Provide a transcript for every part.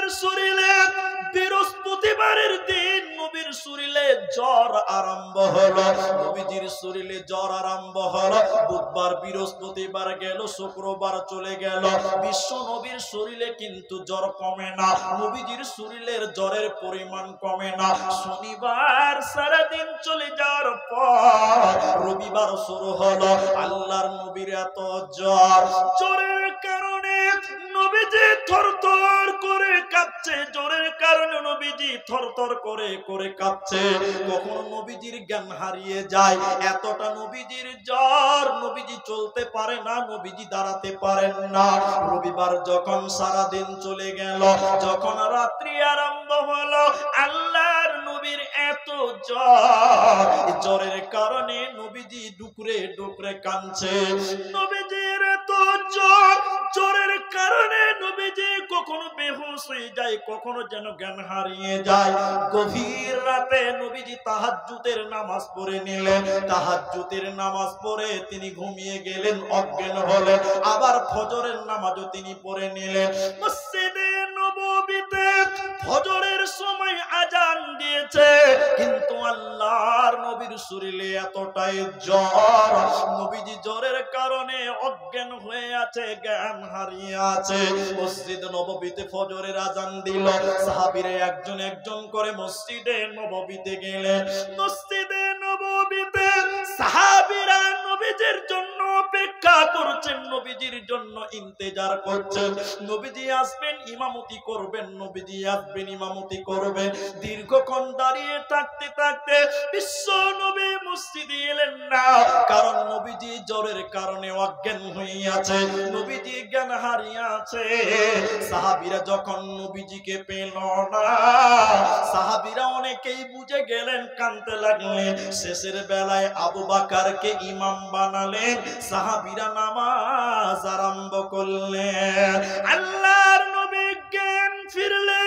নবীর শরীরে বৃহস্পতিবারের দিন নবীর শরীরে জ্বর আরম্ভ হলো, নবীজির শরীরে জ্বর আরম্ভ হলো। বুধবার বৃহস্পতিবার গেল, শুক্রবার চলে গেল, বিশ্ব নবীর শরীরে কিন্তু জ্বর কমে না, নবীজির শরীরের জ্বরের পরিমাণ কমে না। শনিবার সারাদিন চলে যাওয়ার পর রবিবার শুরু হলো, আল্লাহর নবীর এত জ্বর, জ্বরের কারণে নবীজি থরথর করে কাঁপছে, জ্বরের কারণে নবীজি থরথর করে করে কাঁপছে। কখনো নবীজির জ্ঞান হারিয়ে যায়, এতটা নবীজির জ্বর, নবীজি চলতে পারে না, নবীজি দাঁড়াতে পারেন না। রবিবার যখন সারা দিন চলে গেল, যখন রাত্রি আরম্ভ হলো, আল্লাহর নবীর এত জ্বর, জ্বরের কারণে নবীজি ডুকরে ডুকরে কাঁদছে। নবীজির এত জ্বর, জ্বরের কারণে নবীজি কখনো বেহুশ হয়ে যায়, কখনো যেন জ্ঞান হারিয়ে যায়। গভীর রাতে নবীজি তাহাজ্জুদের নামাজ পড়ে নিলেন, তাহাজ্জুদের নামাজ পড়ে তিনি ঘুমিয়ে গেলেন, অজ্ঞান হলেন। আবার ফজরের নামাজও তিনি পড়ে নিলেন। মসজিদে নববীতে ফজরের সময় আজান দিয়েছে, কিন্তু আল্লাহর নবীর শরীরে এতটাই জ্বর, নবীজি জ্বরের কারণে অজ্ঞান হয়ে আছে, জ্ঞান হারিয়ে আছে। মসজিদ নববীতে ফজরের আজান দিল, সাহাবীরা একজন একজন করে মসজিদে নববীতে গেলেন। মসজিদে নববীতে সাহাবীরা নবীজির জন্য অপেক্ষা করছেন, নবীজির জন্য ইন্তেজার করছেন। নবীজি আসবেন, ইমামতি করবেন, নবীজি আসবেন, ইমামতি করবেন। দীর্ঘক্ষণ দাঁড়িয়ে থাকতে থাকতে বিশ্ব নবী মসজিদে এলেন না, কারণ নবীজি জ্বরের কারণে অজ্ঞান হয়ে আছে, নবীজি জ্ঞান হারিয়ে আছে। সাহাবীরা যখন নবীজিকে পেল না, সাহাবীরা অনেকেই বুঝে গেলেন, কাঁদতে লাগলেন। শেষের বেলায় আবু বকরকে ইমাম বানালেন, সাহাবীরা নামাজ আরম্ভ করলেন। আল্লাহর নবী জ্ঞান ফিরলে,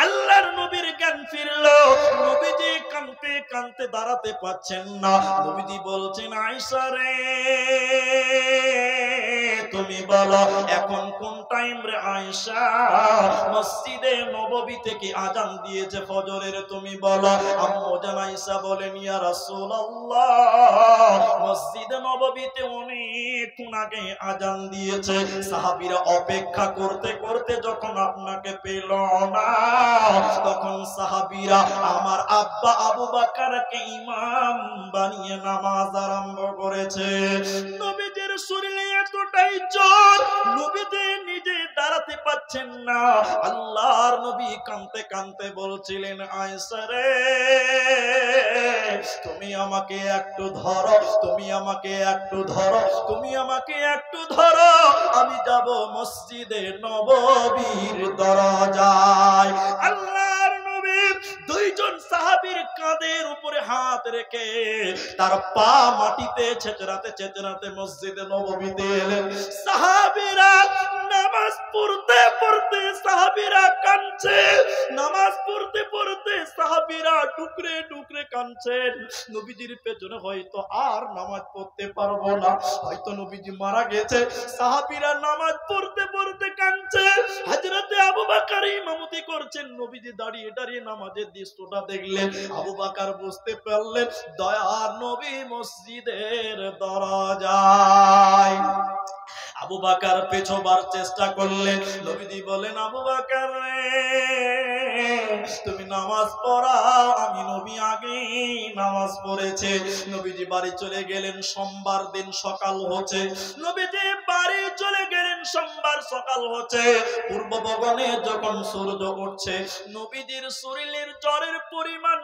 আল্লাহর নবীর জ্ঞান ফিরলো, নবীজি কাঁদতে কাঁদতে দাঁড়াতে পারছেন না। নবীজি বলছেন, আয়েশা রে তুমি বলো এখন কোন টাইম রে আয়েশা? মসজিদে নববী থেকে আজান দিয়েছে ফজরের, তুমি বলো। আম্মু জান আয়েশা বলেন, ইয়া রাসূলুল্লাহ মসজিদে নববীতে অনেকক্ষণ আগে আজান দিয়েছে। সাহাবীরা অপেক্ষা করতে করতে যখন আপনাকে পেল না, তখন সাহাবীরা আমার আব্বা আবু বকরকে ইমাম বানিয়ে নামাজ আরম্ভ করেছে। নবীজির শরীরে এতটাই জ্বর, নবীজি নিজে দাঁড়াতে পারছেন না। আল্লাহর নবী কাঁদতে কাঁদতে বলছিলেন, আয়েশা রে তুমি আমাকে একটু ধরো, তুমি আমাকে একটু ধরো, তুমি আমাকে একটু ধরো, আমি যাব মসজিদে নববীর দরজায়। আল্লাহর নবী দুইজন সাহাবীর কাঁধের উপরে হাত রেখে তার পা মাটিতে ছেঁচড়াতে ছেঁচড়াতে মসজিদে নববীতে এলেন। সাহাবীরা নামাজ পড়তে পড়তে সাহাবীরা কাঁদছে, নামাজ পড়তে পড়তে সাহাবীরা টুকরে টুকরে কাঁদছেন। নবীজির পেছনে হয়তো আর নামাজ পড়তে পারবো না, হয়তো নবীজি মারা গেছে। সাহাবীরা নামাজ পড়তে পড়তে কাঁদছে। হযরতে আবু বকর ইমামতি করছেন, নবীজি দাঁড়িয়ে দাঁড়িয়ে নামাজের দৃশ্যটা দেখলেন। আবু বকর বুঝতে পারলেন দয়ার নবী মসজিদের দরজায়। আবু বকর পেছবার চেষ্টা করলেন। নবীজি বলেন, আবু বকর তুমি নামাজ পড়াও, আমি নবী আগে নামাজ পড়েছে। নবীজি বাড়ি চলে গেলেন। সোমবার দিন সকাল হচ্ছে, নবীজি বাড়ি চলে গেলেন। সোমবার সকাল হচ্ছে, পূর্ব গগনে যখন সূর্য উঠছে, নবীজির শরীরের জ্বরের পরিমাণ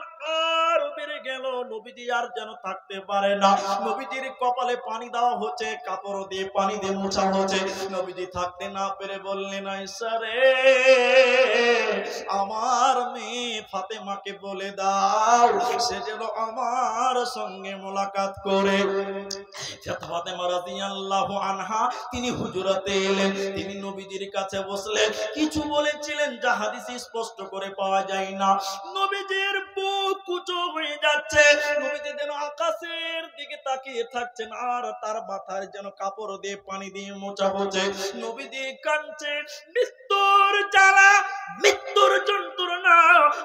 আর বেড়ে গেল। নবীজি আর যেন থাকতে পারে না। নবীজির কপালে পানি দেওয়া হচ্ছে, কাপড় দিয়ে পানি দিয়ে মোছা হচ্ছে। নবীজি থাকতে না পেরে বললেন, আয়েশা রে আমার মেয়ে ফাতেমাকে বলে দাও সে যেন আমার সঙ্গে মোলাকাত করে। ফাতেমা রাদিয়াল্লাহু আনহা তিনি হুজরাতে এলেন, তিনি নবীজির কাছে বসলেন। কিছু বলেছিলেন যা হাদিসে স্পষ্ট করে পাওয়া যায় না। নবীজির বুক কুচো হয়ে যাচ্ছে, নবীজি যেন আকাশের দিকে তাকিয়ে থাকছেন, আর তার মাথার যেন কাপড় দিয়ে পানি দিয়ে মোছা হচ্ছে। নবীজি কাঁদছেন, মৃত্যুর জ্বালা, মৃত্যুর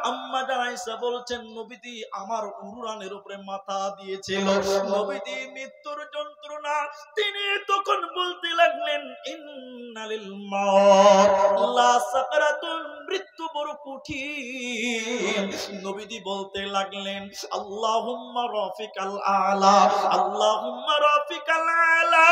আম্মা জান আয়েশা বলছেন নবীজি আমার উরুরানের উপরে মাথা দিয়েছিল। নবীজি মৃত্যুর যন্ত্রণা তিনি তখন বলতে লাগলেন ইন্নালিল মাউত লা সাকরাতুন, মৃত্যু বড় কঠিন। নবীজি বলতে লাগলেন আল্লাহুম্মা রাফিকাল আলা, আল্লাহুম্মা রাফিকাল আলা,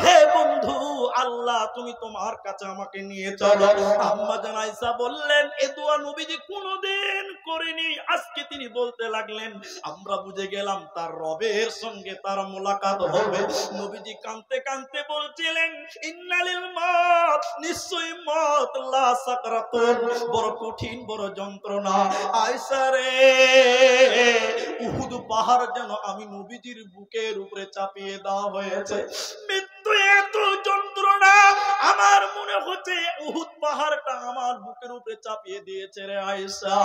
হে বন্ধু আল্লাহ তুমি তোমার কাছে আমাকে নিয়ে চলো। আম্মা জান আয়েশা বললেন এ দোয়া নবীজি কোনোদিন করেনি, আজকে তিনি বলতে লাগলেন আমরা বুঝে গেলাম তার রবের সঙ্গে তার মোলাকাত হবে। নবীজি কাঁদতে কাঁদতে বলছিলেন ইন্নালিল মাউত, নিশ্চয়ই মত লা সাকরাতুন, বড় কঠিন বড় যন্ত্রণা। আয়েশা রে উহুদ পাহাড় যেন আমি নবীজির বুকের উপরে চাপিয়ে দেওয়া হয়েছে। মৃত্যু এত যন্ত্রণা, আমার মনে হচ্ছে উহুদ পাহাড়টা আমার বুকের উপরে চাপিয়ে দিয়েছে রে আয়েশা।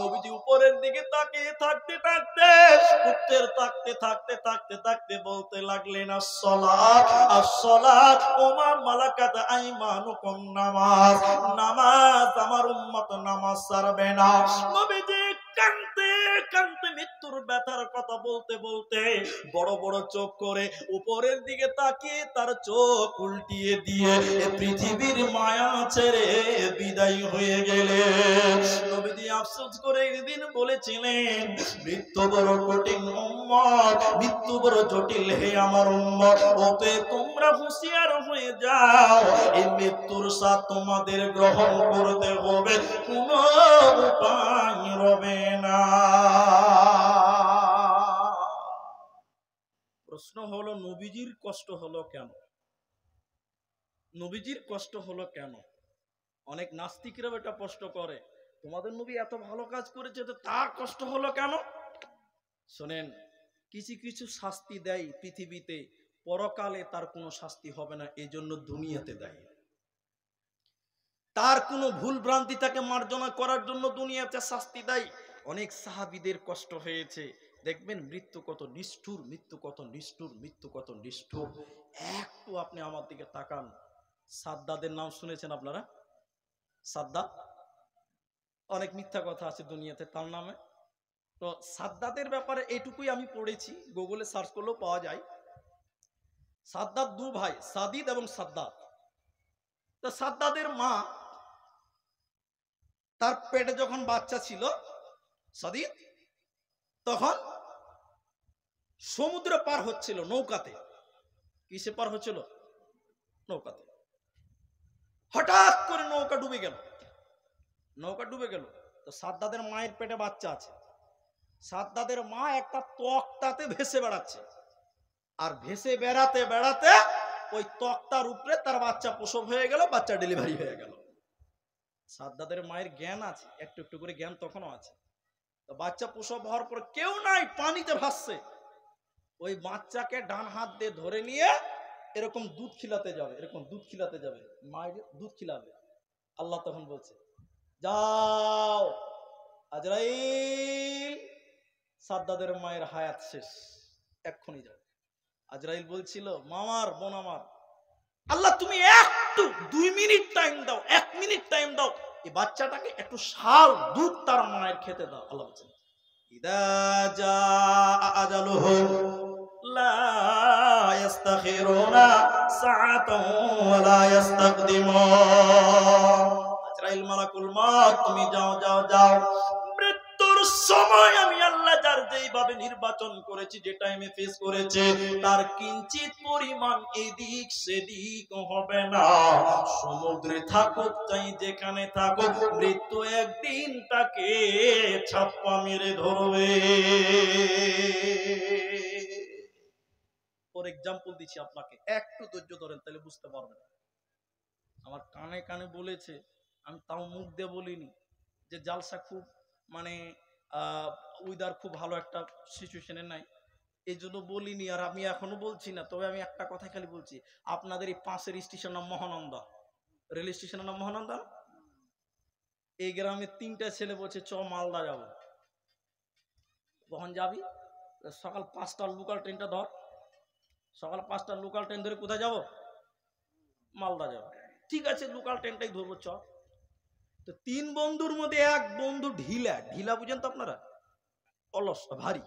নবীজি উপরের দিকে তাকিয়ে থাকতে থাকতে উত্তর তাকতে থাকতে থাকতে থাকতে বলতে লাগলেন আসসালাত আসসালাত ওমা মালাকাত আইমানুকুম, নামাজ নামাজ, আমার উম্মত নামাজ ছাড়বে না। নবীজি কাঁদতে কাঁদতে মৃত্যুর ব্যথার কথা বলতে বলতে বড় বড় চোখ করে উপরের দিকে তাকিয়ে তার চোখ উল্টিয়ে দিয়ে পৃথিবীর মায়া ছেড়ে বিদায় হয়ে গেলেন। নবীজি আফসোস করে একদিন বলেছিলেন মৃত্যু বড় কঠিন উম্মত, মৃত্যু বড় জটিল হে আমার উম্মত, ওতে তোমরা হুঁশিয়ার হয়ে যাও, এই মৃত্যুর স্বাদ তোমাদের গ্রহণ করতে হবে, কোনো উপায় রবে না। প্রশ্ন হলো নবীজির কষ্ট হলো কেন? নবীজির কষ্ট হলো কেন? অনেক নাস্তিকরা এটা প্রশ্ন করে তোমাদের নবী এত ভালো কাজ করেছে তো তার কষ্ট হলো কেন? শোনেন, কিছু কিছু শাস্তি দেয় পৃথিবীতে, পরকালে তার কোনো শাস্তি হবে না, এই জন্য দুনিয়াতে দেয়। তার কোনো ভুল ভ্রান্তি তাকে মার্জনা করার জন্য দুনিয়াতে শাস্তি দেয়। অনেক সাহাবীদের কষ্ট হয়েছে, দেখবেন মৃত্যু কত নিষ্ঠুর, মৃত্যু কত নিষ্ঠুর, মৃত্যু কত নিষ্ঠুর। একটু আপনি আমার দিকে তাকান, সাদ্দাদের নাম শুনেছেন আপনারা? সাদ্দাদ, অনেক মিথ্যা কথা আছে দুনিয়াতে তার নামে। তো সাদ্দাদের ব্যাপারে এইটুকুই আমি পড়েছি, গুগলে সার্চ করলেও পাওয়া যায়। সাদ্দাদ দু ভাই, সাদিদ এবং সাদ্দাদ। তো সাদ্দাদের মা, তার পেটে যখন বাচ্চা ছিল সাদিদ, তখন সমুদ্র পার হচ্ছিল নৌকাতে। কিসে পার হচ্ছিল? নৌকাতে। হঠাৎ করে নৌকা ডুবে গেল। নৌকা ডুবে গেল তো সাদ্দাদের মায়ের পেটে বাচ্চা আছে। সাদ্দাদের মা একটা তক্তাতে ভেসে বেড়াচ্ছে, আর ভেসে বেড়াতে বেড়াতে ওই তক্তার উপরে তার বাচ্চা প্রসব হয়ে গেল, বাচ্চা ডেলিভারি হয়ে গেল। সাদ্দাদের মায়ের জ্ঞান আছে, একটু একটু করে জ্ঞান তখনও আছে। তো বাচ্চা প্রসব হওয়ার পর কেউ নাই, পানিতে ভাসছে। ওই বাচ্চাকে ডান হাত দিয়ে ধরে নিয়ে এরকম দুধ খিলাতে যাবে, এরকম দুধ খিলাতে যাবে, মায়ের দুধ খিলাবে। আল্লাহ তখন বলছে যাও আজরাইল, সাদ্দাদের মায়ের হায়াত শেষ, এক্ষুনি যাও। আজরাইল বলছিল মামার বোন আমার, আল্লাহ তুমি একটু 2 মিনিট টাইম দাও, 1 মিনিট টাইম দাও, এই বাচ্চাটাকে একটু শাল দুধ তার মায়ের খেতে দাও। আল্লাহ বলছেন ইদা জাআ আজালুহু লা ইস্তাখিরুনা সাআতান ওয়া লা ইস্তাকদিমুন। আজরাইল মালাকুল মউত তুমি যাও যাও যাও, মৃত্যুর সময় আমি আল্লাহ যার যেইভাবে নির্বাচন করেছি, যে টাইমে ফেস করেছে, তার কিঞ্চিত পরিমাণ এদিক সেদিক হবে না। সমুদ্রে থাকুক চাই যেখানে থাকুক, মৃত্যু একদিন তাকে ছাপ্পা মেরে ধরবে। ফর এক্সাম্পল দিচ্ছি আপনাকে, একটু ধৈর্য ধরেন তাহলে বুঝতে পারবেন। আমার কানে কানে বলেছে, আমি তাও মুখ দিয়ে বলিনি, যে জালসা খুব মানে উইদার খুব ভালো একটা সিচুয়েশনে নাই, এই জন্য বলিনি। আর আমি এখনো বলছি না, তবে আমি একটা কথা খালি বলছি, আপনাদের এই পাশের স্টেশন নাম মহানন্দা, রেল স্টেশনের নাম মহানন্দা। এই গ্রামে 3টা ছেলে বলছে চ মালদা যাব। কখন যাবি? সকাল 5টার লোকাল ট্রেনটা ধর। সকাল 5টার লোকাল ট্রেন ধরে কোথায় যাব? মালদা যাব। ঠিক আছে লোকাল ট্রেনটাই ধরবো চ। তো তিন বন্ধুর মধ্যে এক বন্ধু ঢিলা, ঢিলা বুঝেন তো আপনারা, অলস ভারী।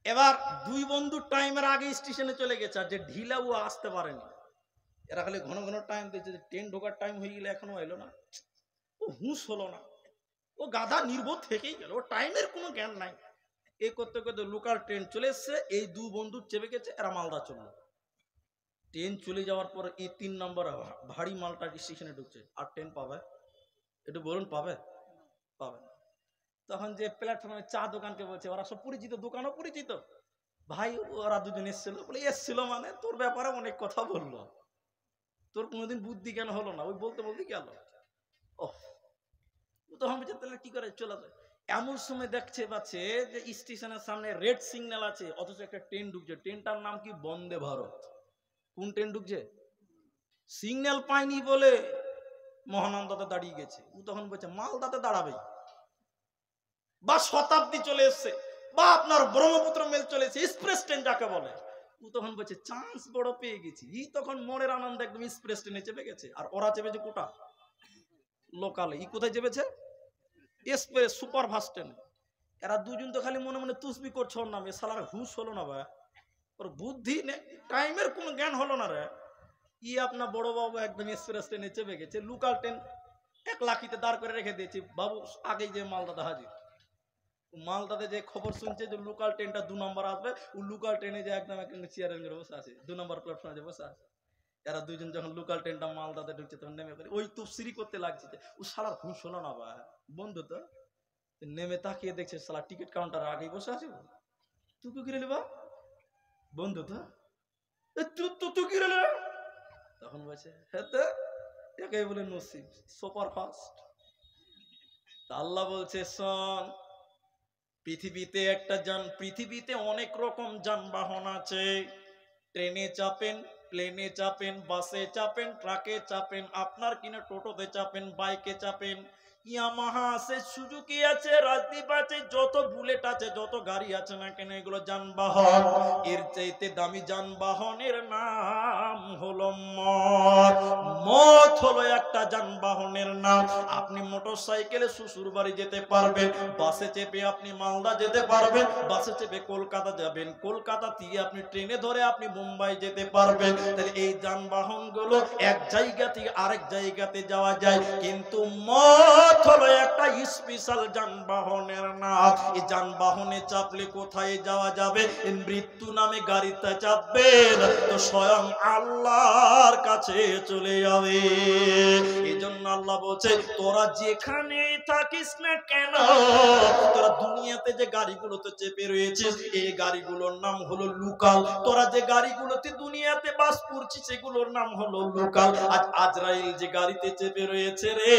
এবার দুই বন্ধু টাইমের আগে স্টেশনে চলে গেছে, আর যে ঢিলা ও আসতে পারেনি। এরা খালি ঘন ঘন টাইম দিচ্ছে, ট্রেন ঢোকার টাইম হয়ে গেলে এখনো এলো না, ও হুঁশ হলো না, ও গাধা নির্বোধ থেকেই গেল, ও টাইমের কোনো জ্ঞান নাই। এ করতে করতে লোকাল ট্রেন চলে এসছে, এই দু বন্ধু চেপে গেছে, এরা মালদা চললো। ট্রেন চলে যাওয়ার পর এই 3 নম্বর ভারী মালটা স্টেশনে ঢুকছে, আর ট্রেন পাবে? একটু বলুন, পাবে? পাবে না। তখন যে প্ল্যাটফর্মে চা দোকানকে বলছে, ওরা সব পরিচিত, দোকানও পরিচিত, ভাই ওরা দুজন এসেছিল, বলে এসেছিল মানে তোর ব্যাপারে অনেক কথা বললো, তোর কোনোদিন বুদ্ধি জ্ঞান হলো না, ওই বলতে বলতে গেল। ওহ, তখন বলছে তাহলে কি করে চলে যায়। এমন সময় দেখছে পাচ্ছে যে স্টেশনের সামনে রেড সিগন্যাল আছে, অথচ একটা ট্রেন ঢুকছে, ট্রেনটার নাম কি বন্দে ভারত। কোন ট্রেন ঢুকছে? সিগন্যাল পায়নি বলে মহানন্দাতে দাঁড়িয়ে গেছে। ও তখন বলছে মালদাতে দাঁড়াবে, বা শতাব্দী চলে এসছে, বা আপনার ব্রহ্মপুত্র মেল চলে এসছে, এক্সপ্রেস ট্রেন যাকে বলে। ও তখন বলছে চান্স বড় পেয়ে গেছি। ই তখন মনের আনন্দ একদম এক্সপ্রেস ট্রেনে চেপে গেছে, আর ওরা চেপেছে কোটা লোকালে। ই কোথায় চেপেছে? এক্সপ্রেস সুপারফাস্ট ট্রেনে। এরা দুজন তো খালি মনে মনে তুসবি করছে ওর নামে, সালার হুঁশ হলো না ভাই, ওর বুদ্ধি নেই, টাইমের কোনো জ্ঞান হলো না রে। ই আপনার বড় বাবু একদম এক্সপ্রেস ট্রেনে চেপে গেছে, লোকাল ট্রেন এক লাখিতে দাঁড় করে রেখে দিয়েছি, বাবু আগেই যে মালদাতে হাজির। মালদাতে যে খবর শুনছে যে লোকাল ট্রেনটা 2 নম্বর আসবে, ও লোকাল ট্রেনে যে একদম চেয়ারের ঘরে বসে আছে, 2 নম্বর প্ল্যাটফর্মে যে বসে আছে। এরা দুজন যখন লোকাল ট্রেনটা মালদাতে ঢুকছে, তখন নেমে পড়ে ওই তুফসিরি করতে লাগছে যে ও শালার হুঁশ হলো না ভাই। বন্ধু তো নেমে তাকিয়ে দেখছে শালা টিকিট কাউন্টার আগেই বসে আছে। তুই কি কিনে নেবা বন্ধু? তো তুই কি রে? তখন বলছে হ্যাঁ, তো একে বলে নসিব সুপার ফাস্ট। আল্লাহ বলছে শোন, পৃথিবীতে অনেক রকম যানবাহন আছে। ট্রেনে চাপেন, প্লেনে চাপেন, বাসে চাপেন, ট্রাকে চাপেন, আপনার কিনা টোটোতে চাপেন, বাইকে চাপেন, ইয়ামাহা আছে, সুজুকি আছে, রাজদীপ আছে, যত বুলেট আছে, যত গাড়ি আছে না কেন, এগুলো যানবাহন। এর চাইতে দামি যানবাহনের নাম হলো মদ। মদ হলো একটা যানবাহনের নাম। আপনি মোটরসাইকেলে শ্বশুর বাড়ি যেতে পারবেন, বাসে চেপে আপনি মালদা যেতে পারবেন, বাসে চেপে কলকাতা যাবেন, কলকাতা থেকে আপনি ট্রেনে ধরে আপনি মুম্বাই যেতে পারবেন। তাহলে এই যানবাহন গুলো এক জায়গা থেকে আরেক জায়গাতে যাওয়া যায়, কিন্তু মদ হলো একটা স্পেশাল যানবাহনের নাম। এই যানবাহনে চাপলে কোথায় যাওয়া যাবে? মৃত্যু নামে গাড়িতে চাপবেন তো স্বয়ং আল্লাহর কাছে চলে যাবে। এই জন্য আল্লাহ বলছে তোরা যেখানে থাকিস না কেন, তোরা দুনিয়াতে যে গাড়িগুলোতে চেপে রয়েছিস, এই গাড়িগুলোর নাম হলো লোকাল। তোরা যে গাড়িগুলোতে দুনিয়াতে বাস করছিস, সেগুলোর নাম হলো লোকাল। আজ আজরাইল যে গাড়িতে চেপে রয়েছে রে,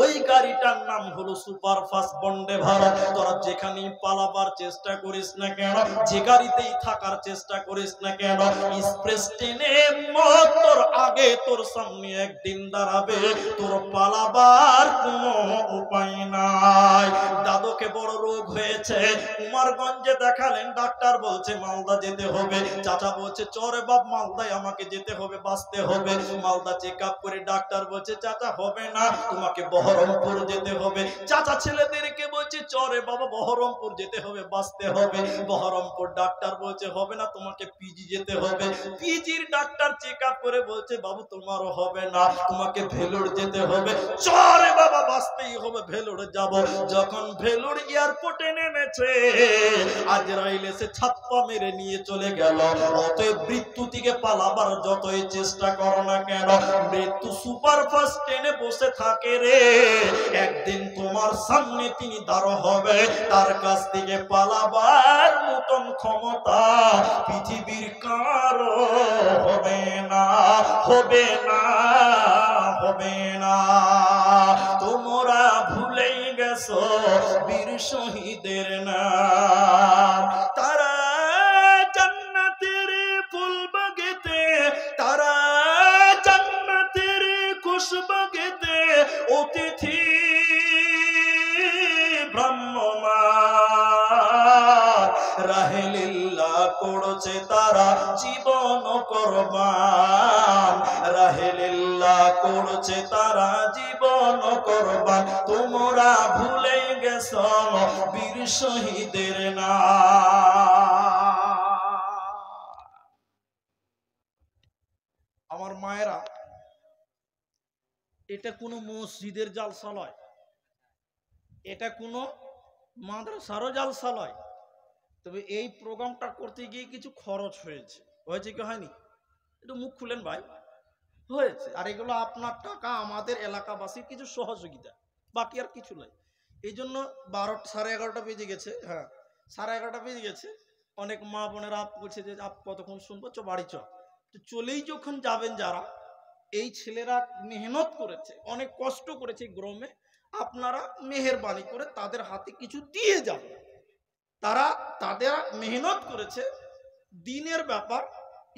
ওই গাড়িটার নাম হলো সুপারফাস্ট বন্দে ভারত। তোরা যেখানেই পালাবার চেষ্টা করিস না কেন, যে গাড়িতেই থাকার চেষ্টা করিস না কেন, এক্সপ্রেস ট্রেনে মত তোর আগে তোর সামনে একদিন দাঁড়াবে, তোর পালাবার কোনো উপায় নাই। দাদুকে বড় রোগ হয়েছে, কুমারগঞ্জে দেখালেন, ডাক্তার বলছে মালদা যেতে হবে। চাচা বলছে চরে বাপ মালদায় আমাকে যেতে হবে, বাঁচতে হবে। মালদা চেক আপ করে ডাক্তার বলছে চাচা হবে না, তোমাকে বহরমপুর যেতে হবে। চাচা ছেলেদেরকে বলছে চরে বাবা বহরমপুর যেতে হবে, বাঁচতে হবে। বহরমপুর ডাক্তার বলছে হবে না, তোমাকে পিজি যেতে হবে। পিজির ডাক্তার চেক আপ করে বলছে বাবু তোমারও হবে না, তোমাকে ভেলোর যেতে হবে। চরে বাবা বাঁচতেই হবে, ভেলোর যাব। যখন ভেলোর এয়ারপোর্টে নেমেছে, আজরাইল এসে ছাপ্পা মেরে নিয়ে চলে গেল। অতএব মৃত্যু থেকে পালাবার যতই চেষ্টা করো না কেন, মৃত্যু সুপারফাস্ট ট্রেনে বসে থাকে রে, একদিন তোমার সামনে তিনি দাঁড় হবে। তার কাছ থেকে পালাবার মতন ক্ষমতা পৃথিবীর কারো হবে না, হবে না, হবে না। তোমরা ভুলেই গেছো বীর শহীদের নাম। তারা জান্নাতের ফুল বাগেতে, তারা জান্নাতের খুশবাগেতে অতিথি ব্রাহ্মণ রাহে লিল্লাহ করছে তারা জীবন কুরবান, রাহে লিল্লাহ করছে তারা জীবন কুরবান। তোমরা ভুলে গেছো বীর শহীদের নাম। আমার মায়েরা, এটা কোনো মসজিদের জালসা নয়, এটা কোনো মাদ্রাসারও জালসা নয়। তবে এই প্রোগ্রামটা করতে গিয়ে কিছু খরচ হয়েছে। হয়েছে কি হয়নি? একটু মুখ খুলেন ভাই। হয়েছে। আর এগুলো আপনার টাকা, আমাদের এলাকাবাসীর কিছু সহযোগিতা, বাকি আর কিছু নয়। এই জন্য 11:30 বেজে গেছে। হ্যাঁ, 11:30 বেজে গেছে। অনেক মা বোনেরা বলছে যে আপ কতক্ষণ শুনবো, চ বাড়ি চ। তো চলেই যখন যাবেন যারা, এই ছেলেরা মেহনত করেছে, অনেক কষ্ট করেছে গ্রামে, আপনারা মেহেরবানি করে তাদের হাতে কিছু দিয়ে যাবেন। তাদের মেহনত করেছে, দিনের ব্যাপার,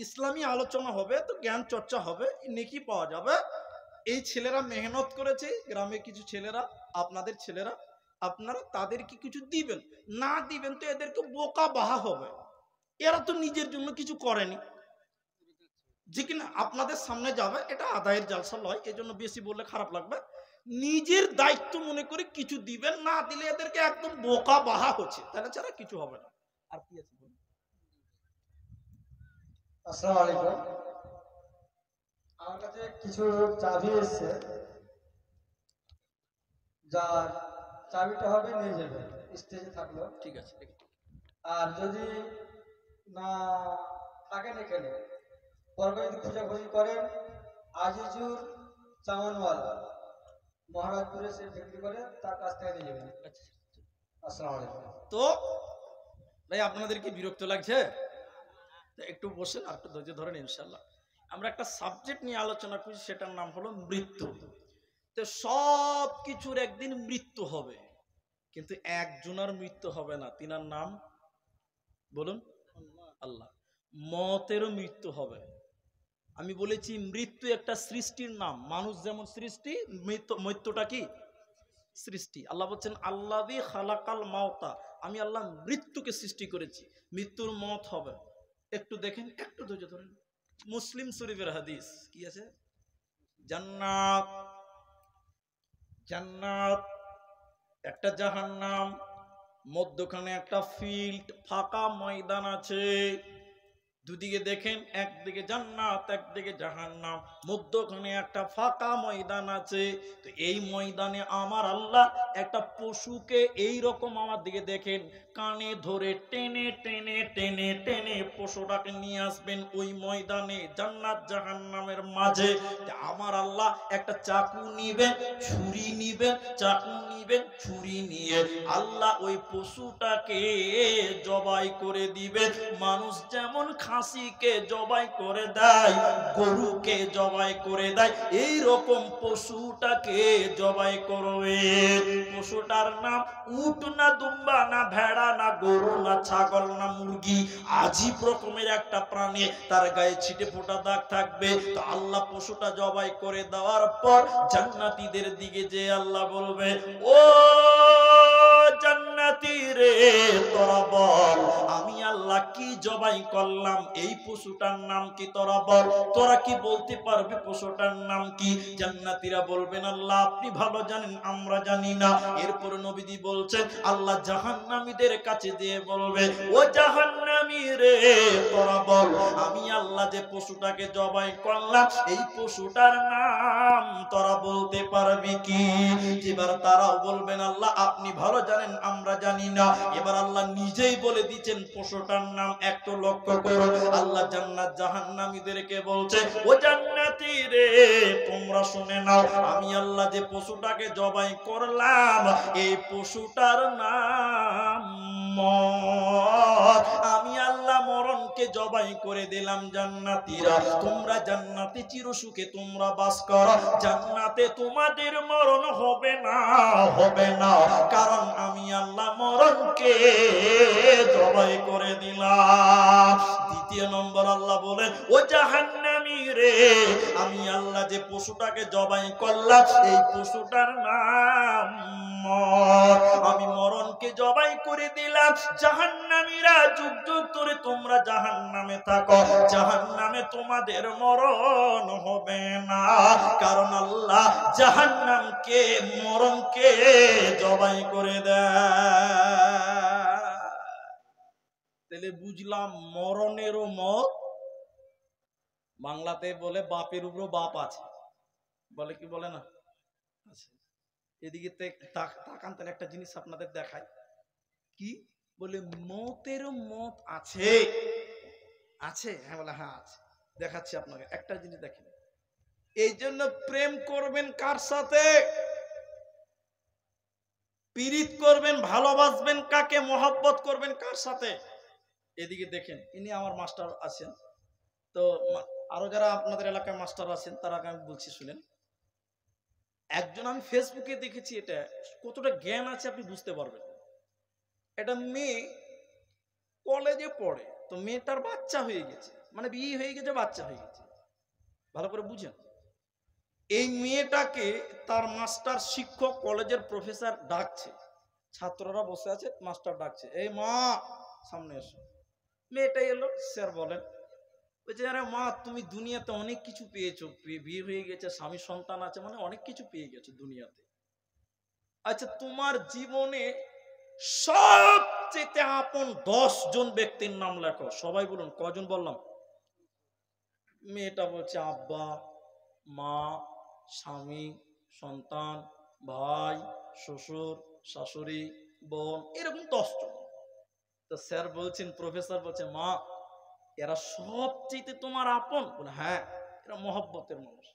ইসলামী আলোচনা হবে, তো জ্ঞান চর্চা হবে, নেকি পাওয়া যাবে। এই ছেলেরা মেহনত করেছে, গ্রামে কিছু ছেলেরা, আপনাদের ছেলেরা, আপনারা তাদেরকে কিছু দিবেন। না দিবেন তো এদেরকে বোকা বাহা হবে। এরা তো নিজের জন্য কিছু করেনি, যে কিনা আপনাদের সামনে যাবে। এটা আদায়ের জালসা লয়, এজন্য বেশি বললে খারাপ লাগবে। নিজের দায়িত্ব মনে করে কিছু দিবেন, না দিলে এদেরকে একদম বোকা বাহা হচ্ছে, তাহলে ছাড়া কিছু হবে না। আর কি আছে বলুন? আসসালামু আলাইকুম। আমার কাছে কিছু চাবি এসছে, যার চাবিটা হবে নিয়ে যাবে, স্টেজে থাকলো। ঠিক আছে। আর যদি না থাকেন এখানে, পরে যদি খোঁজাখুঁজি করেন, আজিজুর চাওয়ানওয়ালা মহারাজপুরে সে বিক্রি করে, তার কাছ থেকে নিয়ে যাবেন। আসসালামু আলাইকুম। তো ভাই, আপনাদের কি বিরক্ত লাগছে? একটু বসেন, আর একটু ধৈর্য ধরেন। ইনশাল্লাহ আমরা একটা সাবজেক্ট নিয়ে আলোচনা করছি, সেটার নাম হলো মৃত্যু। তো সব কিছুর একদিন মৃত্যু হবে, কিন্তু একজনের মৃত্যু হবে না। তিনার নাম বলুন, আল্লাহ। মতেরও মৃত্যু হবে। আমি বলেছি মৃত্যু একটা সৃষ্টির নাম। মানুষ যেমন সৃষ্টি, মৃত্যুটা কি সৃষ্টি। আল্লাহ বলছেন আল্লাযী খালাকাল মাউতা, আমি আল্লাহ মৃত্যুকে সৃষ্টি করেছি। মৃত্যুর মত হবে। একটু দেখেন, একটু ধৈর্য ধরেন। মুসলিম শরীফের হাদিস কি আছে? জান্নাত, জান্নাত, একটা জাহান্নাম, মধ্যখানে একটা ফিল্ড, ফাঁকা ময়দান আছে। দুদিকে দেখেন, একদিকে জান্নাত, একদিকে জাহান্নাম, মধ্যখানে একটা ফাঁকা ময়দান আছে। তো এই ময়দানে আমার আল্লাহ একটা পশুকে এই রকম, আমার দিকে দেখেন, কানে ধরে টেনে টেনে টেনে টেনে পশুটাকে নিয়ে আসবেন ওই ময়দানে, জান্নাত জাহান্নামের মাঝে। আমার আল্লাহ একটা চাকু নিবেন, ছুরি নিবেন, চাকু নিবেন, ছুরি নিয়ে আল্লাহ ওই পশুটাকে জবাই করে দিবেন। মানুষ যেমন খাসিকে জবাই করে দেয়, গরুকে জবাই করে দেয়, এই রকম পশুটাকে জবাই করবে। পশুটার নাম উট না দুম্বা না ভেড়া না গরু না ছাগল না মুরগি, আজীব রকমের একটা প্রাণী, তার গায়ে ছিটে ফোটা দাগ থাকবে। তো আল্লাহ পশুটা জবাই করে দেওয়ার পর জান্নাতীদের দিকে যে আল্লাহ বলবে, ও জান্নাতী রে, তোরা বল আমি আল্লাহ কি জবাই করলাম, এই পশুটার নাম কি তোরা বল। তোরা কি বলতে পারবে পশুটার নাম কি? জান্নাতীরা বলবেন আল্লাহ আপনি ভালো জানেন, আমরা জানি না। এরপর নবীজি বলছেন আল্লাহ জাহান্নামীদের কাছে দিয়ে বলবে, ও জাহান্নামী রে, তোরা বল আমি আল্লাহ যে পশুটাকে জবাই করলাম, এই পশুটার নাম তোরা বলতে পারবি কি? এবার তারাও বলবেন আল্লাহ আপনি ভালো জানেন, আমরা জানি না। এবার আল্লাহ নিজেই বলে দিচ্ছেন পশুটার নাম। একটু লক্ষ্য করো, আল্লাহ জান্নাত জাহান্নামীদেরকে বলছে, ও জান্নাতী রে, তোমরা শুনে নাও, আমি আল্লাহ যে পশুটাকে জবাই করলাম, এই পশুটার নাম মত। আমি আল্লাহ মরণকে জবাই করে দিলাম। জান্নাতীরা, তোমরা জান্নাতে চিরসুখে তোমরা বাস করো, জান্নাতে তোমাদের মরণ হবে না, হবে না, কারণ আমি আল্লাহ মরণকে জবাই করে দিলাম। দ্বিতীয় নম্বর আল্লাহ বলেন, ও জাহান্নামী রে, আমি আল্লাহ যে পশুটাকে জবাই করলাম, এই পশুটার নাম মত। আমি মরণকে তোমাকে জবাই করে দিলাম, জাহান্নামীরা যুগ যুগ ধরে তোমরা জাহান্নামে থাকো, জাহান্নামে তোমাদের মরণ হবে না। কারণ আল্লাহ জাহান্নামকে মরণকে জবাই করে দেয়। তাহলে বুঝলাম মরণেরও মত। বাংলাতে বলে বাপের উপরও বাপ আছে, বলে কি বলে না? এদিকে তাকান, তাহলে একটা জিনিস আপনাদের দেখায়। কি বলে? মতেরও মত আছে। আছে? হ্যাঁ বলে হ্যাঁ আছে। দেখাচ্ছি আপনাকে একটা জিনিস দেখেন। এই জন্য প্রেম করবেন কার সাথে, পীড়িত করবেন, ভালোবাসবেন কাকে, মহব্বত করবেন কার সাথে? এদিকে দেখেন, ইনি আমার মাস্টার আছেন, তো আরো যারা আপনাদের এলাকায় মাস্টার আছেন তারা আমি বলছি শুনেন। একজন আমি ফেসবুকে দেখেছি, এটা কতটা জ্ঞান আছে আপনি বুঝতে পারবেন। এটা মেয়ে কলেজে পড়ে, তো মেয়েটার বাচ্চা হয়ে গেছে, মানে বিয়ে হয়ে গেছে, বাচ্চা হয়ে গেছে। ভালো করে বুঝেন, এই মেয়েটাকে তার মাস্টার শিক্ষক কলেজের প্রফেসর ডাকছে, ছাত্ররা বসে আছে, মাস্টার ডাকছে, এই মা সামনে এসো। মেয়েটা এলো, স্যার বলেন। বলছে আরে মা, তুমি দুনিয়াতে অনেক কিছু পেয়েছো, বিয়ে হয়ে গেছে, স্বামী সন্তান আছে, মানে অনেক কিছু পেয়ে গেছো দুনিয়াতে। আচ্ছা, তোমার জীবনে সবচেয়ে আপন 10 জন ব্যক্তির নাম লেখো। সবাই বলুন, কজন বললাম? মেয়েটা বলছে আব্বা, মা, স্বামী, সন্তান, ভাই, শ্বশুর, শাশুড়ি, বোন, এরকম 10 জন। তো স্যার বলছেন, প্রফেসর বলছে, মা এরা সবচেয়ে তোমার আপন? বলে হ্যাঁ, এরা মহব্বতের মানুষ।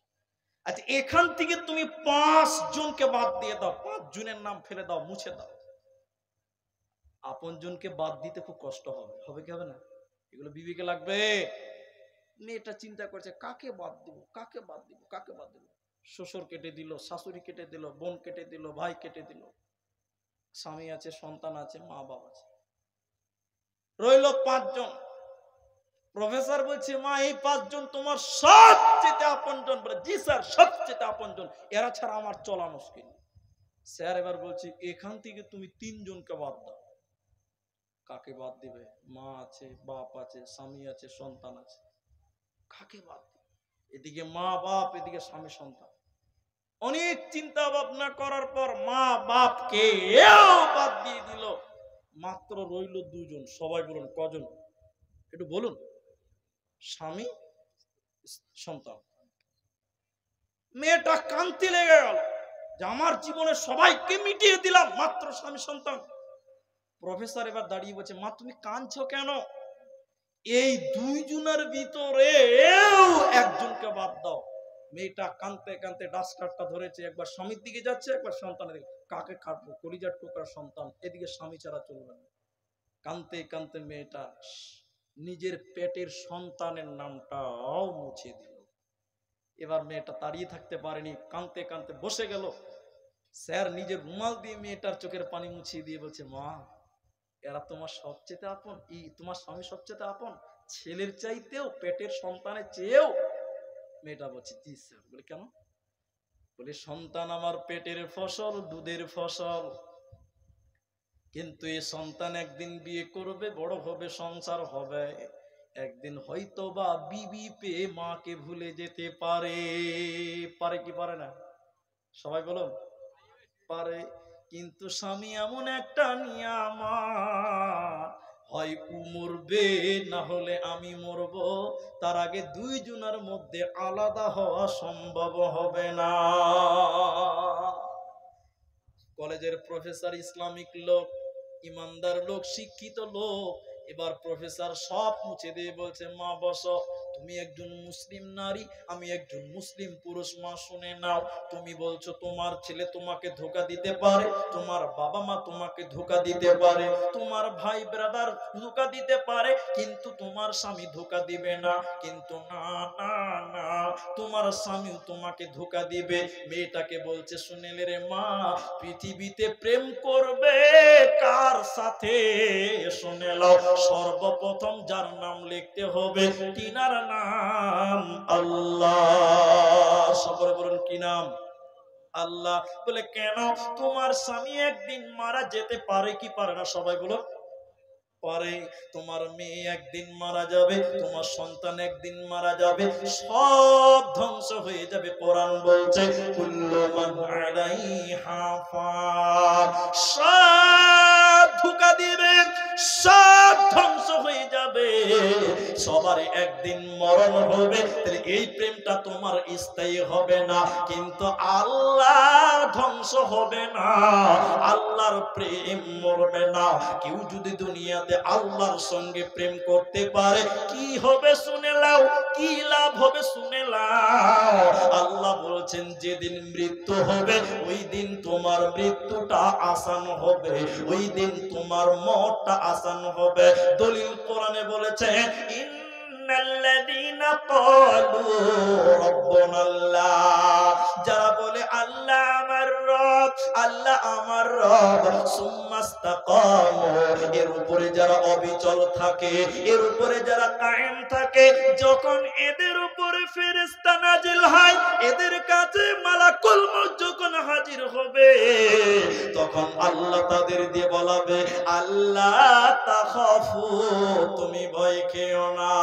আচ্ছা, এখান থেকে তুমি 5 জনকে বাদ দিয়ে দাও, 5 জনের নাম ফেলে দাও, মুছে দাও। আপন জনকে বাদ দিতে খুব কষ্ট হবে, হবে কি হবে না? এগুলো বিবেকে লাগবে। মেয়েটা চিন্তা করছে, কাকে বাদ দিব, কাকে বাদ দিব, কাকে বাদ দিব। শ্বশুর কেটে দিল, শাশুড়ি কেটে দিল, বোন কেটে দিল, ভাই কেটে দিল, স্বামী আছে, সন্তান আছে, মা বাবা আছে, রইল 5 জন। প্রফেসর বলছে, মা এই 5 জন তোমার সবচেয়ে আপন জন? বলে জি স্যার, সবচেয়ে আপন জন, এরা ছাড়া আমার চলা মুশকিল। স্যার এবার বলছে, এখান থেকে তুমি 3 জনকে বাদ দাও। কাকে বাদ দিবে? মা আছে, বাপ আছে, স্বামী আছে, সন্তান আছে, কাকে বাদ দিবে? এদিকে মা বাপ, এদিকে স্বামী সন্তান। অনেক চিন্তা ভাবনা করার পর মা বাপকে বাদ দিয়ে দিল, মাত্র রইল 2 জন। সবাই বলুন কজন? একটু বলুন। স্বামী, সন্তান। মেয়েটা কান্তি লেগে গেল যে আমার জীবনে সবাইকে মিটিয়ে দিলাম, মাত্র স্বামী সন্তান। প্রফেসর এবার দাঁড়িয়ে বলছে, মা তুমি কাঁদছো কেন? এই 2 জনের ভিতরে একজনকে বাদ দাও। মেয়েটা কাঁদতে কাঁদতে ডাস্টারটা ধরেছে, একবার স্বামীর দিকে যাচ্ছে, একবার সন্তানের দিকে। কাকে কাটবো? কলিজার টুকরা সন্তান, এদিকে স্বামী ছাড়া চলবে না। কাঁদতে কাঁদতে মেয়েটা নিজের পেটের সন্তানের নামটাও মুছে দিল। এবার মেয়েটা দাঁড়িয়ে থাকতে পারেনি, কাঁদতে কাঁদতে বসে গেল। স্যার নিজের রুমাল দিয়ে মেয়েটার চোখের পানি মুছিয়ে দিয়ে বলছে, মা এরা তোমার সবচেয়ে আপন? তোমার স্বামী সবচেয়ে আপন, ছেলের চাইতেও, পেটের সন্তানের চেয়েও? মেয়েটা বলছে জি স্যার। বলে কেন? বলে সন্তান আমার পেটের ফসল, দুধের ফসল, কিন্তু এই সন্তান একদিন বিয়ে করবে, বড় হবে, সংসার হবে, একদিন হয়তো বা বিবি পেয়ে মাকে ভুলে যেতে পারে। পারে কি পারে না? সবাই বলুন পারে। কিন্তু স্বামী এমন একটা নিয়ামত, হয় ও মরবে না হলে আমি মরব, তার আগে 2 জনের মধ্যে আলাদা হওয়া সম্ভব হবে না। কলেজের প্রফেসর ইসলামিক লোক, ইমানদার লোক, শিক্ষিত লোক। এবার প্রফেসর সব মুছে দিয়ে বলছে, মা বসো, তুমি একজন মুসলিম নারী, আমি একজন মুসলিম পুরুষ। মা শুনে নাও, তুমি বলছো তোমার ছেলে তোমাকে ধোঁকা দিতে পারে, তোমার বাবা মা তোমাকে ধোঁকা দিতে পারে, তোমার ভাই ব্রাদার ধোঁকা দিতে পারে, কিন্তু তোমার স্বামী ধোঁকা দিবে না। কিন্তু না না না, তোমার স্বামীও তোমাকে ধোঁকা দিবে। মেয়েটাকে বলছে, শুনেলে রে মা, পৃথিবীতে প্রেম করবে কার সাথে? শুনে নাও, সর্বপ্রথম যার নাম লিখতে হবে, তিনার নাম আল্লাহ। সবাই বলুন কি নাম? আল্লাহ বলে কেন? তোমার স্বামী একদিন মারা যেতে পারে কি পারে না? সবাই বলো পারে। তোমার মেয়ে একদিন মারা যাবে, তোমার সন্তান একদিন মারা যাবে, সব ধ্বংস হয়ে যাবে। কোরআন বলছে কুল্লু মান আলাইহা ফান, সব ধোঁকা দিবে, সব ধ্বংস হয়ে যাবে, সবার একদিন মরণ হবে। তাহলে এই প্রেমটা তোমার স্থায়ী হবে না, কিন্তু আল্লাহ ধ্বংস হবে না, আল্লাহর প্রেম মরবে না। কেউ যদি দুনিয়াতে আল্লাহর সঙ্গে প্রেম করতে পারে কি হবে শুনে নাও, কি লাভ হবে শুনে নাও। আল্লাহ বলছেন যেদিন মৃত্যু হবে ওই দিন তোমার মৃত্যুটা আসান হবে, ওই দিন তোমার মরটা আসান হবে। দলিল কোরআনে বলেছে ইন্নাল্লাযীনা ক্বালু রাব্বুনাল্লাহ, যারা বলে আল্লাহ আমার রব, আল্লাহ আমার রব, সুম্মাস্তাকামু, এর উপরে যারা অবিচল থাকে, এর উপরে যারা কায়েম থাকে, যখন এদের উপরে ফেরেশতা নাজিল হয়, এদের কাছে মালাকুল মউত যখন হাজির হবে, তখন আল্লাহ তাদের দিয়ে বলাবে আল্লাহ তাখাফু, তুমি ভয় খেও না।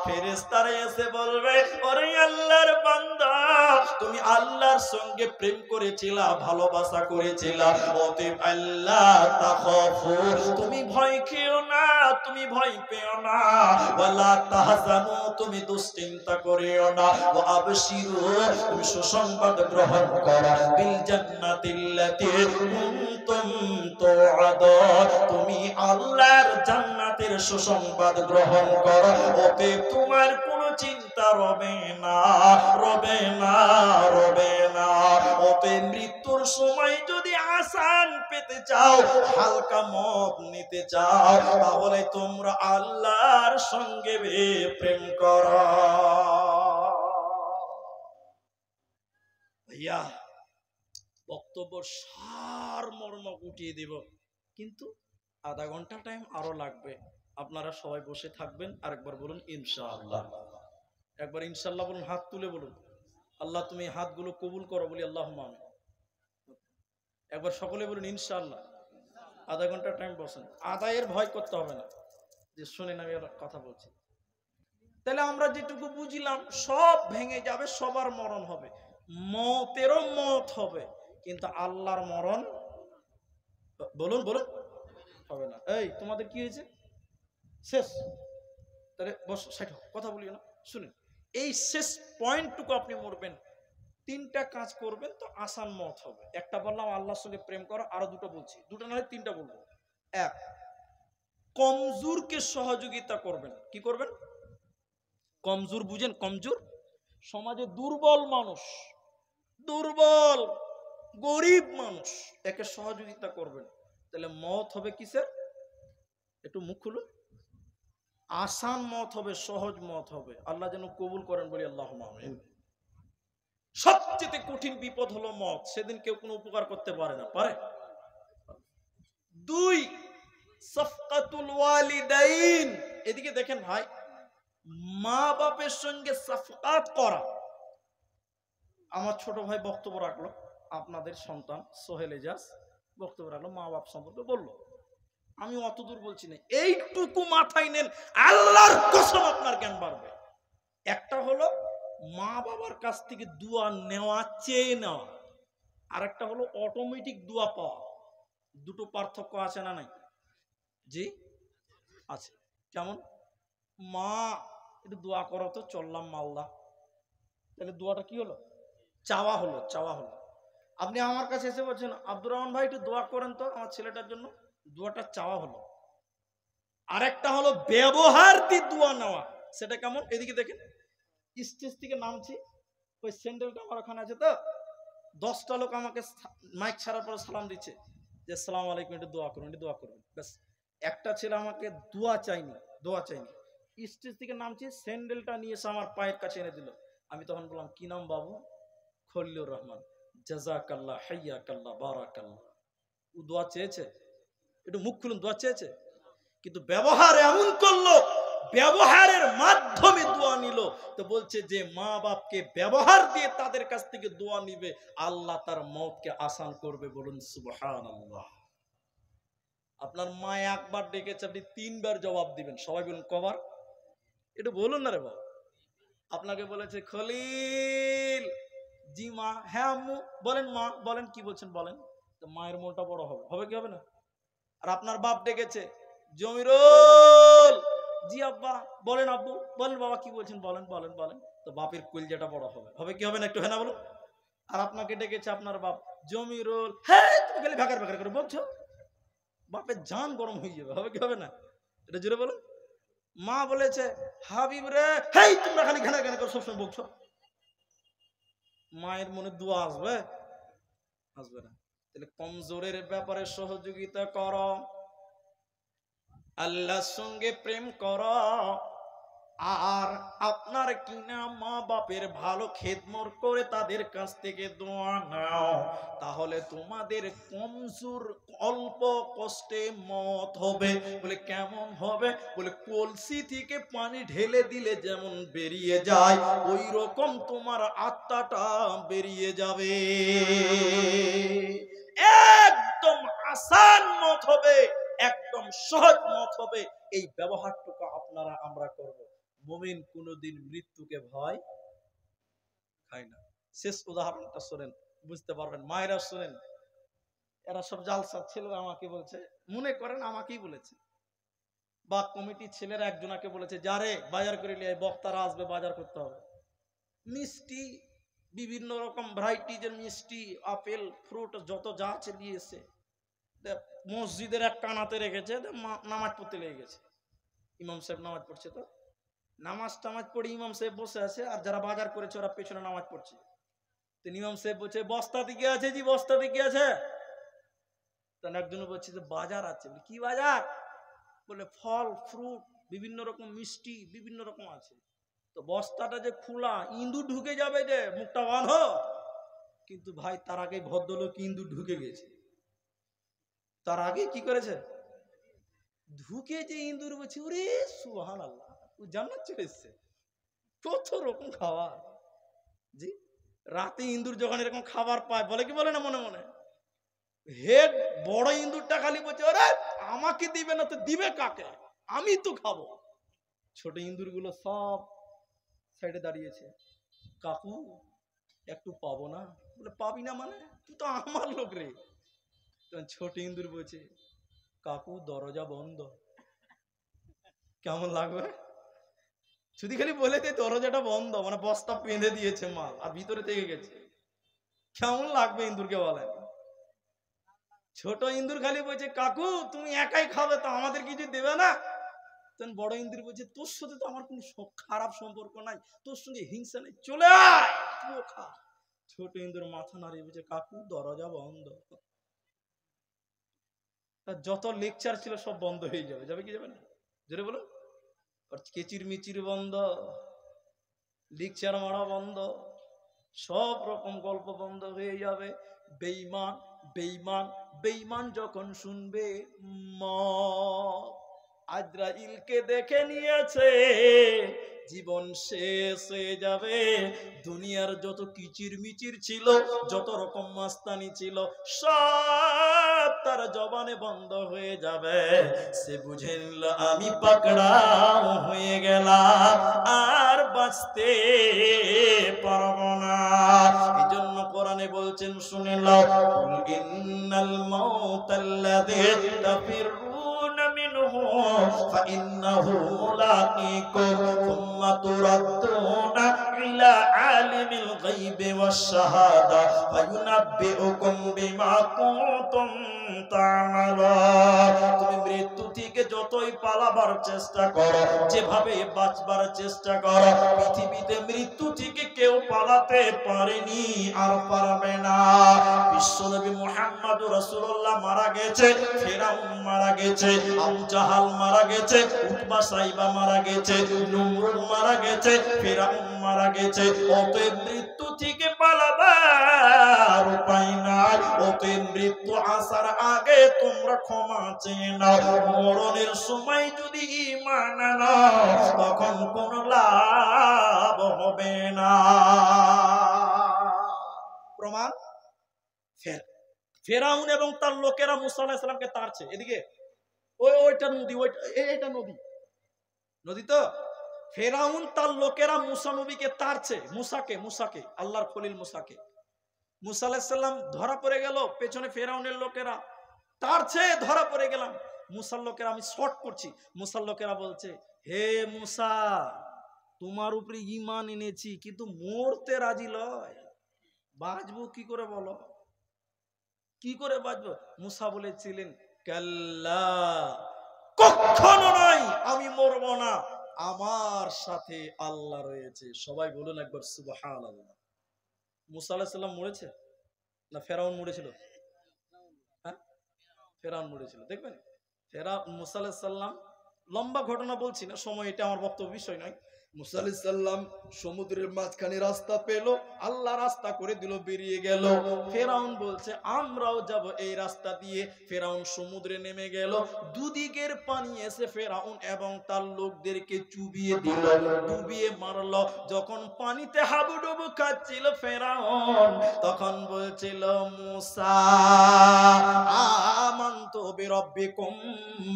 ফেরেশতারা এসে বলবে ওরে আল্লাহর বান্দা, তুমি আল্লাহর সঙ্গে প্রেম করেছিলা, ভালোবাসা করেছিলা, অতএব আল্লাহ তাখাফু, তুমি ভয় খেও না, তুমি ভয় পেও না, ওয়ালা তাহজানু, তুমি দুশ্চিন্তা করিও না, ওয়া আবশিরু, তুমি সুসংবাদ গ্রহণ করো, বিল জান্নাতিল্লাতী কুনতুম তুআদুন, তুমি আল্লাহর জান্নাতের সুসংবাদ গ্রহণ করো, অতএব তোমার কোনো চিন্তা রবে না, রবে না, রবে না। অতএব মৃত্যুর সময় যদি আসান পেতে চাও, হালকা মত নিতে চাও, তাহলে তোমরা আল্লাহর সঙ্গে প্রেম করো। ভাইয়া বক্তব্য সার মর্ম উঠিয়ে দিব, কিন্তু আধা ঘন্টা টাইম আরো লাগবে। আপনারা সবাই বসে থাকবেন। আরেকবার বলুন ইনশাআল্লাহ, একবার ইনশাআল্লাহ বলুন, হাত তুলে বলুন আল্লাহ তুমি হাতগুলো কবুল করো, বলি আল্লাহুম্মা আমিন। একবার সকলে বলুন ইনশাআল্লাহ। আধা ঘন্টা টাইম বসেন, আদায়ের ভয় করতে হবে না, যে শুনেন আমি কথা বলছি। তাহলে আমরা যেটুকু বুঝলাম, সব ভেঙে যাবে, সবার মরণ হবে, মতেরও মত হবে, কিন্তু আল্লাহর মরণ বলুন বলুন হবে না। এই তোমাদের কি হয়েছে? শেষ। তাহলে বস, সাইড কথা বলিও না, শুনেন। এই শেষ পয়েন্টটুকু আপনি মরবেন, তিনটা কাজ করবেন তো আসান মত হবে। একটা বললাম আল্লাহর সঙ্গে প্রেম করো, আরো দুটো বলছি, দুটো না হয় তিনটা বলবো। এক, কমজোরকে সহযোগিতা করবেন। কি করবেন? কমজোর বুঝেন? কমজোর সমাজে দুর্বল মানুষ, দুর্বল গরিব মানুষ, একে সহযোগিতা করবেন। তাহলে মত হবে কিসের? একটু মুখ খুলুন। আসান মত হবে, সহজ মত হবে। আল্লাহ যেন কবুল করেন, বলি আল্লাহুম্মা আমিন। সবচেয়ে কঠিন বিপদ হলো মত, সেদিন কেউ কোনো উপকার করতে পারে না, পারে? দুই, সাফকাতুল ওয়ালিদাইন। এদিকে দেখেন ভাই, মা বাপের সঙ্গে সাফকাত করা। আমার ছোট ভাই বক্তব্য রাখলো, আপনাদের সন্তান সোহেল এজাজ বক্তব্য রাখলো, মা বাপ সম্পর্কে বললো। আমি অত দূর বলছি না, এইটুকু মাথায় নেন, আল্লাহর কসম আপনার জ্ঞান বাড়বে। একটা হলো মা বাবার কাছ থেকে দোয়া নেওয়া, চেয়ে নেওয়া, আর একটা হলো অটোমেটিক দোয়া পাওয়া। দুটো পার্থক্য আছে না নাই? জি আছে। কেমন? মা একটু দোয়া করো তো, চললাম মালদা, তাহলে দোয়াটা কি হলো? চাওয়া হলো, চাওয়া হলো। আপনি আমার কাছে এসে বলছেন আব্দুর রহমান ভাই একটু দোয়া করেন তো আমার ছেলেটার জন্য, দোয়াটা চাওয়া হলো। আরেকটা হলো ব্যবহার দিয়ে দোয়া নেওয়া, সেটা কেমন? এদিকে দেখেন, স্টেজ থেকে নামছি, ওই স্যান্ডেলটা আমার ওখানে আছে তো, 10টা লোক আমাকে মাইক ছাড়ার পরে সালাম দিচ্ছে যে আসসালামু আলাইকুম, একটু দোয়া করুন, একটু দোয়া করুন। ব্যাস, একটা ছেলে আমাকে দোয়া চাইনি, দোয়া চাইনি। স্টেজ থেকে নামছি, স্যান্ডেলটা নিয়ে এসে আমার পায়ের কাছে এনে দিল। আমি তখন বললাম কি নাম বাবু? খলিলুর রহমান। জাযাকাল্লাহ, হাইয়াকাল্লাহ, বারাকাল্লাহ। ও দোয়া চেয়েছে? একটু মুখ খুলুন, দোয়া চেয়েছে, কিন্তু ব্যবহার এমন করলো ব্যবহারের মাধ্যমে দোয়া নিল। তো বলছে যে মা বাপকে ব্যবহার দিয়ে তাদের কাছ থেকে দোয়া নিবে, আল্লাহ তার মওতকে আসান করবে। বলুন সুবহানাল্লাহ। আপনার মা একবার ডেকেছে, আপনি 3 বার জবাব দিবেন। সবাই বলুন কবার? একটু বলুন না রে বাবা। আপনাকে বলেছে খলিল, জি মা। হ্যাঁ আম্মু। বলেন মা, বলেন কি বলছেন বলেন। তো মায়ের মনটা বড় হবে, হবে কি হবে না? আর আপনার বাপ ডেকেছে জমিরুল, জি আব্বা। বলেন আব্বু। বলেন বাবা কি বলছেন বলেন বলেন বলেন। তো বাপের কলিজাটা বড় হবে, হবে কি হবে না? একটু হ্যাঁ না বলুন। আর আপনাকে ডেকেছে আপনার বাপ জমিরুল, হ্যাঁ তুমি খালি ভাগার ভাগার করে বলছো, বাপের জান গরম হয়ে যাবে, হবে কি হবে না? এটা জুড়ে বলুন। মা বলেছে হাবিব রে, হেই তোমরা খালি ঘানা ঘানা করে সবসময় বকছো, মায়ের মনে দোয়া আসবে? আসবে না। তাহলে কমজোরের ব্যাপারে সহযোগিতা করো, আল্লাহর সঙ্গে প্রেম করো, আর আপনার কিনা মা বাপের ভালো খেদমত করে তাদের কাছ থেকে দোয়া নাও, তাহলে তোমাদের কমজোর অল্প কষ্টে মত হবে। বলে কেমন হবে? বলে কলসি থেকে পানি ঢেলে দিলে যেমন বেরিয়ে যায়, ওই রকম তোমার আত্মাটা বেরিয়ে যাবে। একদম আসান মত হবে, একদম সহজ মত হবে। এই ব্যবহারটুকু আপনারা আমরা করব। মুমিন কোনদিন মৃত্যুকে ভয় খায় না। শেষ উদাহরণটা শুনেন, বুঝতে পারবেন। মায়েরা শুনেন, এরা সব জালসা ছেলেরা আমাকে বলছে, মনে করেন আমাকেই বলেছে, বা কমিটির ছেলেরা একজনাকে বলেছে যারে বাজার করে নিয়ে বক্তারা আসবে, বাজার করতে হবে, মিষ্টি বিভিন্ন রকম ভ্যারাইটিজের মিষ্টি, আপেল ফ্রুট যত যা আছে নিয়ে এসে মসজিদের এক কানাতে রেখেছে, নামাজ পড়তে লেগে গেছে। ইমাম সাহেব নামাজ পড়ছে, তো নামাজ টামাজ পড়ে ইমাম সাহেব বসে আছে, আর যারা বাজার করেছে ওরা পেছনে নামাজ পড়ছে। তো ইমাম সাহেব বলছে বস্তা দিকে আছে, জি বস্তা দিকে আছে। তখন একজন বলছে যে বাজার আছে। বলে কি বাজার? বলে ফল ফ্রুট বিভিন্ন রকম মিষ্টি বিভিন্ন রকম আছে। তো বস্তাটা যে খোলা, ইঁদুর ঢুকে যাবে, যে মুখটা বাঁধো। কিন্তু ভাই তার আগে ভদ্রলোক ইঁদুর ঢুকে গেছে। তার আগে কি করেছে? ঢুকে যে ইঁদুর বলছে ওরে সুবহানাল্লাহ, ও জান্নাত চলে এসছে। কত রকম খাবার। জি, রাতে ইঁদুর যখন এরকম খাবার পায়, বলে কি বলে না মনে মনে? হেড বড় ইঁদুরটা খালি বলছে ওরে আমাকে দিবে না তো দিবে কাকে, আমি তো খাবো। ছোট ইঁদুর গুলো সব সাইডে দাঁড়িয়েছে। কাকু একটু পাবো না? বলে পাবি না মানে? তুই তো আমার লোক রে। তখন ছোট ইঁদুর বলছে কাকু দরজা বন্ধ। কেমন লাগবে যদি খালি বলে দে দরজাটা বন্ধ, মানে বস্তা বেঁধে দিয়েছে মাল আর ভিতরে থেকে গেছে, কেমন লাগবে ইঁদুরকে বলেন? ছোট ইঁদুর খালি বলছে কাকু তুমি একাই খাবে, তো আমাদের কিছু দেবে না? তখন বড় ইঁদুর বলছে তোর সাথে তো আমার কোনো খারাপ সম্পর্ক নাই, তোর সঙ্গে হিংসা নেই, চলে আয় তুইও খা। ছোট ইঁদুর মাথা নাড়িয়ে বলছে কাকু দরজা বন্ধ। যত লেকচার ছিল সব বন্ধ হয়ে যাবে, যাবে কি যাবে না? জোরে বলো। কেচির মিচির বন্ধ, লেকচার মারা বন্ধ, সব রকম গল্প বন্ধ হয়ে যাবে। বেঈমান বেঈমান বেঈমান যখন শুনবে মত, আজরাইলকে দেখে নিয়েছে, জীবন শেষ হয়ে যাবে। দুনিয়ার যত কিচির মিচির ছিল, যত রকম মাস্তানি ছিল, সব তার জবানে বন্ধ হয়ে যাবে। সে বুঝে নিল আমি পাকড়াও হয়ে গেলাম, আর বাঁচতে পারবো না। এই জন্য কোরআনে বলছেন শুনে নাও, ইন্নাল মাউতাল্লাযী তাফিরুনা মিনহু ফাইন্নাহু মুলাকীকুম সুম্মা তুরাদ্দুনা ইলা আলিমিল গায়বি ওয়াশ শাহাদা ফায়ুনাব্বিউকুম বিমা কুনতুম তা'মালুন। তুমি মৃত্যু থেকে যতই পালাবার চেষ্টা করো, যেভাবে বাঁচবার চেষ্টা করো, পৃথিবীতে মৃত্যু থেকে কেউ পালাতে পারেনি আর পারবে না। বিশ্বনবী মুহাম্মদুর রাসূলুল্লাহ মারা গেছে, ফিরআউন মারা গেছে, আবু জাহাল মারা গেছে, উতবা সাইবা মারা গেছে, নমরুদ মারা গেছে, ফিরআউন মারা গেছে। অতএব মৃত্যু থেকে পালাবার উপায় নাই। ওতে মৃত্যু আসার আগে তোমরা ক্ষমা চেয়ে নাও। মরণের সময় যদি ঈমান আনো তখন কোনো লাভ হবে না। প্রমাণ, ফেরাউন এবং তার লোকেরা মুসা আলাইহিস সালামকে তাড়ছে। এদিকে ওইটা নদী, এইটা নদী, নদী তো। ফেরাউন তার লোকেরা মুসা নবীকে তাড়ছে, মুসাকে আল্লাহর খলিল মুসাকে। মুসা আলাইহিস সালাম ধরা পড়ে গেল, পেছনে ফেরাউনের লোকেরা তাড়ছে, ধরা পড়ে গেলাম। মুসার লোকেরা, আমি শর্ট করছি, মুসার লোকেরা বলছে, হে মুসা, তোমার উপরে ঈমান এনেছি কিন্তু মরতে রাজি লয়, বাঁচবো কি করে বলো, কি করে বাঁচবো? মুসা বলেছিলেন, কাল্লা, কখনো নয়, আমি মরবো না, আমার সাথে আল্লাহ রয়েছে। সবাই বলুন একবার সুবহানাল্লাহ। মুসা আলাইহিস সালাম মরেছে না ফেরাউন মরেছিল? হ্যাঁ, ফেরাউন মরেছিল। দেখবেন মুসা আলাইহিস সালাম, লম্বা ঘটনা বলছি না, সময় এটা আমার বক্তব্য বিষয় নয়। মুসা আলাইহিস সালাম সমুদ্রের মাঝখানে রাস্তা পেল, আল্লাহ রাস্তা করে দিল, বেরিয়ে গেল। ফেরাউন বলছে আমরাও যাব এই রাস্তা দিয়ে। ফেরাউন সমুদ্রে নেমে গেল, দুদিকের পানি এসে ফেরাউন এবং তার লোকদেরকে চুবিয়ে দিল, ডুবিয়ে মারলো। যখন পানিতে হাবুডুবু খাচ্ছিল ফেরাউন, তখন বলছিল, মুসা আমানতু বিরাব্বিকুম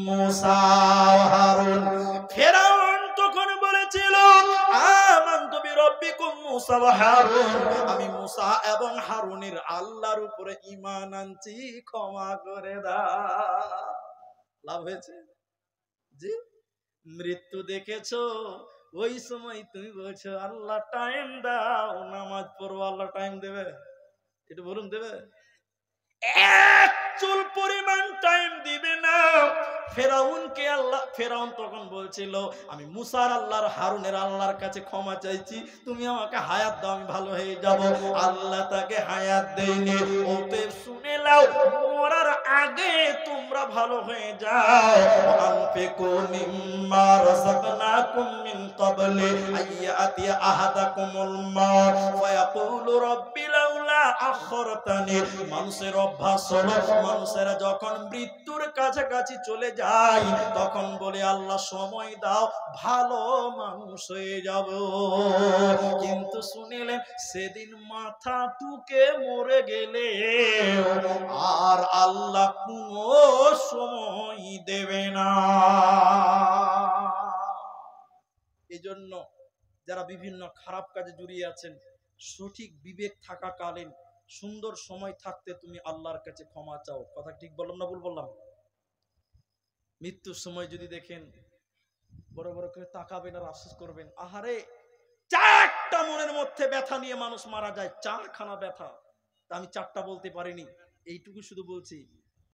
মুসা ওয়া হারুন। ফেরাউন তখন বলেছিল, আমানতু বিরাব্বিকুম মুসা ওয়া হারুন, আমি মুসা এবং হারুনের আল্লাহর উপরে ঈমান আনছি, ক্ষমা করে দাও। লাভ হয়েছে জি? মৃত্যু দেখেছো, ওই সময় তুমি বলছো আল্লাহ টাইম দাও, নামাজ পড়বো, আল্লাহ টাইম দেবে? এটা বলুন, দেবে? এক চুল পরিমাণ টাইম দিবে না। ফেরাউনকে আল্লাহ, ফেরাউন তখন বলছিল, আমি মুসার আল্লাহর হারুনের আল্লাহর কাছে ক্ষমা চাইছি, তুমি আমাকে হায়াত দাও, আমি ভালো হয়ে যাব। আল্লাহ তাকে হায়াত দেয়নি। ওতে শুনে নাও, মরার আগে তোমরা ভালো হয়ে যাও। আনফিকু মিম্মা রাযাকনাকুম মিন ক্বাবলি আইয়াতিয়া আহাদাকুমুল মাউত ফায়াকুলু রাব্বি লাউলা আখরতানি। মানুষের অভ্যাস হলো, মানুষেরা যখন মৃত্যুর কাছাকাছি চলে যায় তখন বলে আল্লাহ সময় দাও, ভালো মানুষ হয়ে যাব। কিন্তু শুনিলেন, সেদিন মাথা টুকে মরে গেলে আর আল্লাহ কোনো সময় দেবে না। এজন্য যারা বিভিন্ন খারাপ কাজে জড়িয়ে আছেন, সঠিক বিবেক থাকাকালীন সুন্দর সময় থাকতে তুমি আল্লাহর কাছে ক্ষমা চাও। কথা ঠিক বললাম না ভুল বললাম? মৃত্যুর সময় যদি দেখেন, বড় বড় করে তাকাবেন আর আফসোস করবেন, আহারে, চারটা মনের মধ্যে ব্যথা নিয়ে মানুষ মারা যায়, চারখানা ব্যথা। তা আমি চারটা বলতে পারিনি, এইটুকু শুধু বলছি,